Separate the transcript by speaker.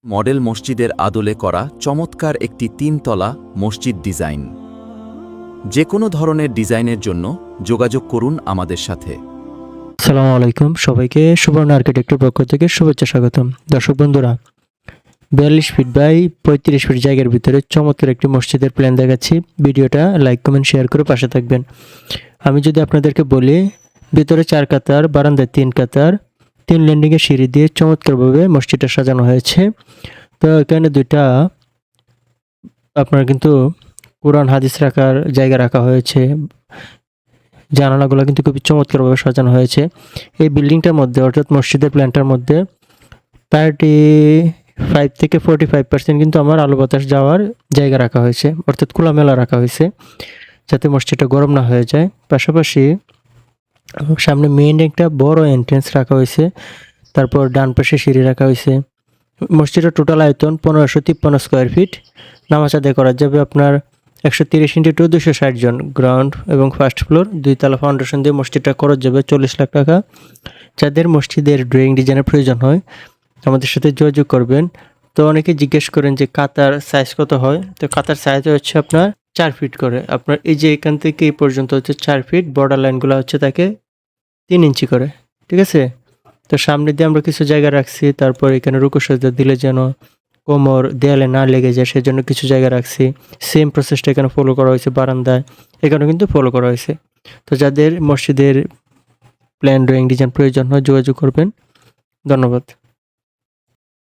Speaker 1: Model মসজিদের আদলে করা চমৎকার একটি ৩ তলা মসজিদ ডিজাইন। যে কোনো ধরনের ডিজাইনের জন্য যোগাযোগ করুন আমাদের সাথে।
Speaker 2: আসসালামু আলাইকুম, সবাইকে সুবর্ণ আর্কিটেক্টের পক্ষ থেকে শুভেচ্ছা স্বাগতম। দর্শক বন্ধুরা, ৪২ ফিট বাই ৩৫ ফিট জায়গার ভিতরে চমৎকার একটি মসজিদের প্ল্যান দেখাচ্ছি। ভিডিওটা লাইক কমেন্ট শেয়ার করে পাশে থাকবেন। আমি যদি আপনাদেরকে বলি, ভিতরে 4 কাতার, বারান্দায় 3 কাতার, 3 ল্যান্ডিংয়ের সিঁড়ি দিয়ে চমৎকারভাবে মসজিদটা সাজানো হয়েছে। তো এখানে দুইটা আপনার কিন্তু কোরআন হাদিস রাখার জায়গা রাখা হয়েছে। জানালাগুলো কিন্তু খুবই চমৎকারভাবে সাজানো হয়েছে। এই বিল্ডিংটার মধ্যে অর্থাৎ মসজিদের প্ল্যানটার মধ্যে 35 থেকে 45% কিন্তু আমার আলো বাতাস যাওয়ার জায়গা রাখা হয়েছে, অর্থাৎ খোলামেলা রাখা হয়েছে, যাতে মসজিদটা গরম না হয়ে যায়। পাশাপাশি সামনে মেইন একটা বড় এন্ট্রেন্স রাখা হয়েছে, তারপর ডান পাশে সিঁড়ি রাখা হয়েছে। মসজিদের টোটাল আয়তন 1553 স্কোয়ার ফিট। নামাজ আদায় করা যাবে আপনার 130 ইন্টু 260 জন। গ্রাউন্ড এবং ফার্স্ট ফ্লোর, 2 তলা ফাউন্ডেশন দিয়ে মসজিদটা খরচ যাবে 40 লাখ টাকা। যাদের মসজিদের ড্রয়িং ডিজাইনের প্রয়োজন হয় আমাদের সাথে যোগাযোগ করবেন। তো অনেকে জিজ্ঞেস করেন যে কাতার সাইজ কত হয়। তো কাতার সাইজ হচ্ছে আপনার 4 ফিট করে। আপনার এই যে এখান থেকে এই পর্যন্ত হচ্ছে 4 ফিট, বর্ডার লাইনগুলো হচ্ছে তাকে 3 ইঞ্চি করে, ঠিক আছে। তো সামনে দিয়ে আমরা কিছু জায়গা রাখছি, তারপর এখানে রুকু সাজদা দিলে যেন কোমর দেয়ালে না লেগে যায় সেজন্য কিছু জায়গা রাখছি। সেম প্রসেসটা এখানে ফলো করা হয়েছে বারান্দায়, এখানেও কিন্তু ফলো করা হয়েছে। তো যাদের মসজিদের প্ল্যান ড্রয়িং ডিজাইন প্রয়োজন হয় যোগাযোগ করবেন। ধন্যবাদ।